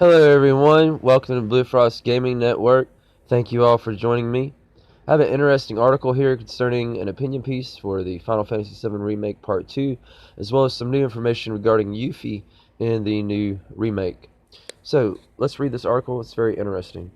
Hello everyone, welcome to Blue Frost Gaming Network. Thank you all for joining me. I have an interesting article here concerning an opinion piece for the Final Fantasy VII Remake Part 2, as well as some new information regarding Yuffie in the new remake. So, let's read this article, it's very interesting.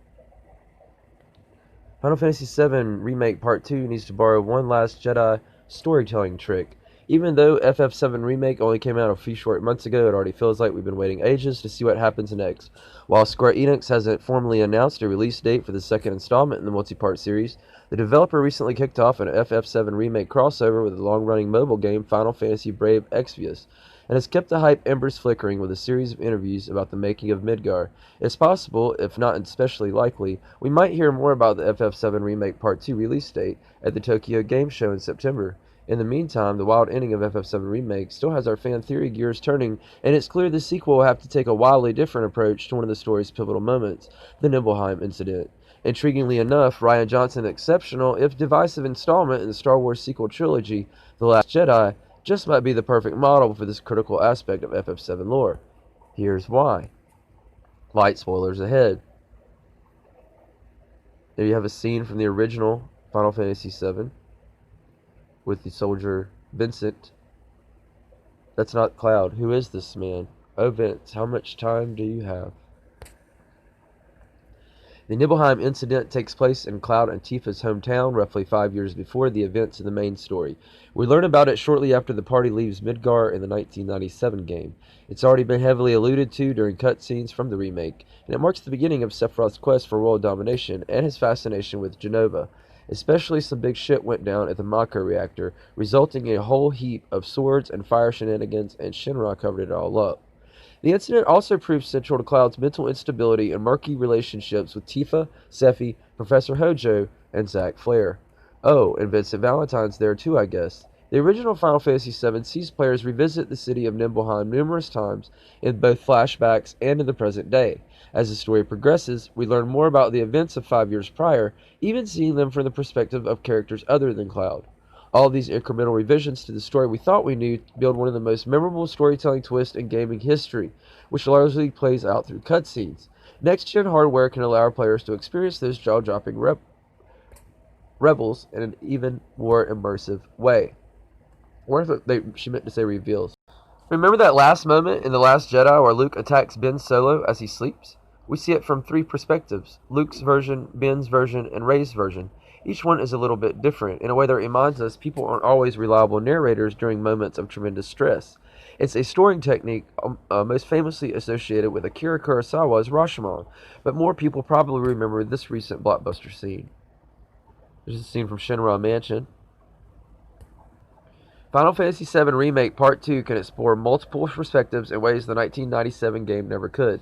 Final Fantasy VII Remake Part 2 needs to borrow one Last Jedi storytelling trick. Even though FF7 Remake only came out a few short months ago, it already feels like we've been waiting ages to see what happens next. While Square Enix hasn't formally announced a release date for the second installment in the multi-part series, the developer recently kicked off an FF7 Remake crossover with the long-running mobile game Final Fantasy Brave Exvius, and has kept the hype embers flickering with a series of interviews about the making of Midgar. It's possible, if not especially likely, we might hear more about the FF7 Remake Part 2 release date at the Tokyo Game Show in September. In the meantime, the wild ending of FF7 Remake still has our fan theory gears turning, and it's clear the sequel will have to take a wildly different approach to one of the story's pivotal moments, the Nibelheim incident. Intriguingly enough, Rian Johnson's exceptional, if divisive installment in the Star Wars sequel trilogy, The Last Jedi, just might be the perfect model for this critical aspect of FF7 lore. Here's why. Light spoilers ahead. There you have a scene from the original Final Fantasy VII with the soldier Vincent. That's not Cloud. Who is this man? Oh, Vince, how much time do you have? The Nibelheim incident takes place in Cloud and Tifa's hometown roughly 5 years before the events in the main story. We learn about it shortly after the party leaves Midgar in the 1997 game. It's already been heavily alluded to during cutscenes from the remake, and it marks the beginning of Sephiroth's quest for world domination and his fascination with Jenova. Especially some big shit went down at the Mako reactor, resulting in a whole heap of swords and fire shenanigans, and Shinra covered it all up. The incident also proved central to Cloud's mental instability and murky relationships with Tifa, Sephi, Professor Hojo, and Zack Flair. Oh, and Vincent Valentine's there too, I guess. The original Final Fantasy VII sees players revisit the city of Nibelheim numerous times in both flashbacks and in the present day. As the story progresses, we learn more about the events of 5 years prior, even seeing them from the perspective of characters other than Cloud. All of these incremental revisions to the story we thought we knew build one of the most memorable storytelling twists in gaming history, which largely plays out through cutscenes. Next-gen hardware can allow our players to experience those jaw-dropping rebels in an even more immersive way. Or if she meant to say reveals. Remember that last moment in The Last Jedi where Luke attacks Ben Solo as he sleeps? We see it from three perspectives: Luke's version, Ben's version, and Rey's version. Each one is a little bit different, in a way that reminds us people aren't always reliable narrators during moments of tremendous stress. It's a storing technique most famously associated with Akira Kurosawa's Rashomon, but more people probably remember this recent blockbuster scene. There's a scene from Shinra Mansion. Final Fantasy VII Remake Part 2 can explore multiple perspectives in ways the 1997 game never could.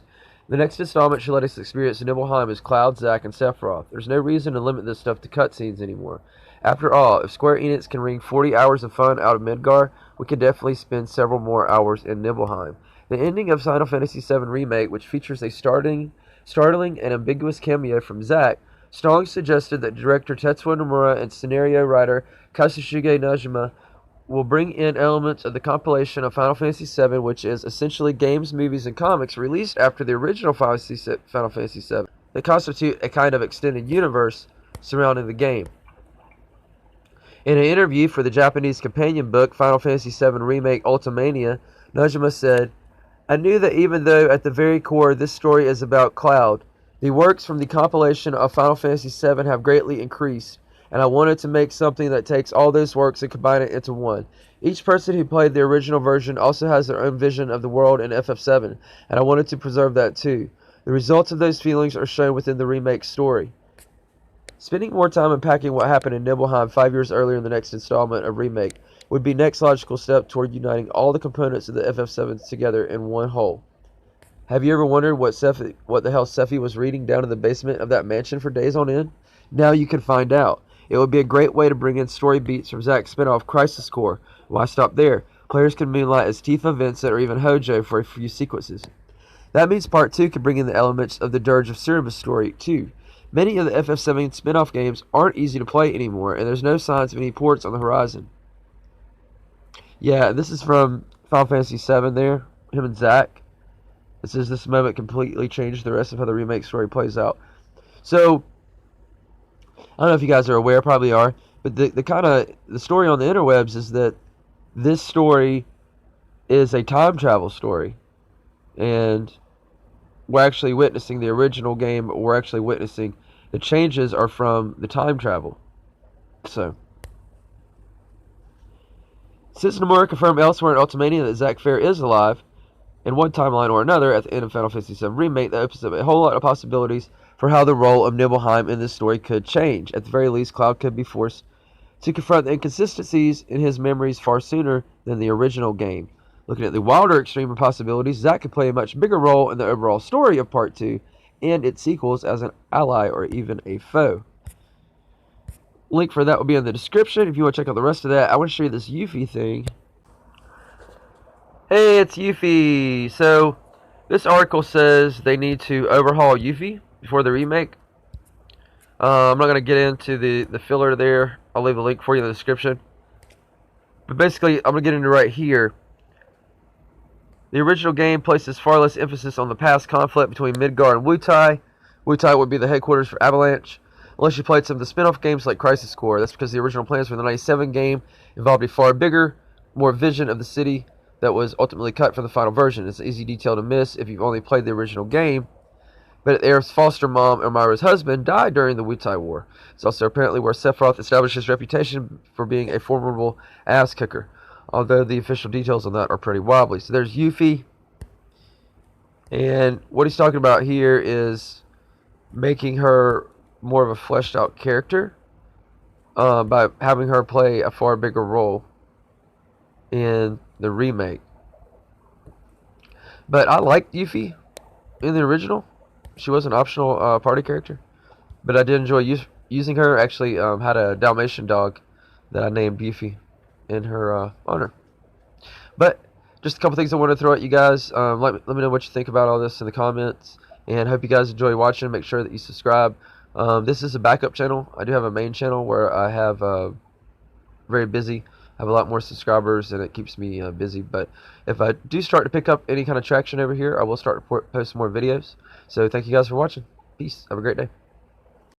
The next installment should let us experience Nibelheim as Cloud, Zack, and Sephiroth. There's no reason to limit this stuff to cutscenes anymore. After all, if Square Enix can wring 40 hours of fun out of Midgar, we can definitely spend several more hours in Nibelheim. The ending of Final Fantasy VII Remake, which features a startling and ambiguous cameo from Zack, strongly suggested that director Tetsuo Nomura and scenario writer Kazushige Najima will bring in elements of the compilation of Final Fantasy VII, which is essentially games, movies, and comics released after the original Final Fantasy VII, that constitute a kind of extended universe surrounding the game. In an interview for the Japanese companion book Final Fantasy VII Remake Ultimania, Najima said, "I knew that even though at the very core this story is about Cloud, the works from the compilation of Final Fantasy VII have greatly increased, and I wanted to make something that takes all those works and combine it into one. Each person who played the original version also has their own vision of the world in FF7, and I wanted to preserve that too. The results of those feelings are shown within the remake story." Spending more time unpacking what happened in Nibelheim 5 years earlier in the next installment of Remake would be next logical step toward uniting all the components of the FF7 together in one whole. Have you ever wondered what the hell Sephi was reading down in the basement of that mansion for days on end? Now you can find out. It would be a great way to bring in story beats from Zack's spin-off Crisis Core. Why stop there? Players can moonlight as Tifa, Vincent, or even Hojo for a few sequences. That means Part 2 can bring in the elements of the Dirge of Cerberus story, too. Many of the FF7 spin-off games aren't easy to play anymore, and there's no signs of any ports on the horizon. Yeah, this is from Final Fantasy VII there, him and Zack. It says this moment completely changed the rest of how the remake story plays out. So, I don't know if you guys are aware, probably are, but the story on the interwebs is that this story is a time travel story, and we're actually witnessing the original game, but we're actually witnessing the changes are from the time travel. So, since Nomura confirmed elsewhere in Ultimania that Zack Fair is alive, in one timeline or another, at the end of Final Fantasy VII Remake, that opens up a whole lot of possibilities for how the role of Nibelheim in this story could change. At the very least, Cloud could be forced to confront the inconsistencies in his memories far sooner than the original game. Looking at the wilder extreme of possibilities, Zack could play a much bigger role in the overall story of Part 2 and its sequels as an ally or even a foe. Link for that will be in the description if you want to check out the rest of that. I want to show you this Yuffie thing. Hey, it's Yuffie. So, this article says they need to overhaul Yuffie before the remake. I'm not going to get into the filler there. I'll leave a link for you in the description. But basically, I'm going to get into right here. The original game places far less emphasis on the past conflict between Midgar and Wutai. Wutai would be the headquarters for Avalanche. Unless you played some of the spin-off games like Crisis Core. That's because the original plans for the 97 game involved a far bigger, more vision of the city that was ultimately cut from the final version. It's an easy detail to miss if you've only played the original game. But Aerith's foster mom, Elmira's husband, died during the Wutai War. It's also apparently where Sephiroth established his reputation for being a formidable ass-kicker, although the official details on that are pretty wobbly. So there's Yuffie, and what he's talking about here is making her more of a fleshed-out character by having her play a far bigger role in the remake. But I liked Yuffie in the original. She was an optional party character, but I did enjoy using her. Actually, had a Dalmatian dog that I named Yuffie in her honor. But just a couple things I want to throw at you guys. Let me know what you think about all this in the comments, and hope you guys enjoy watching. Make sure that you subscribe. This is a backup channel. I do have a main channel where I have very busy. I have a lot more subscribers, and it keeps me busy. But if I do start to pick up any kind of traction over here, I will start to post more videos. So thank you guys for watching. Peace. Have a great day.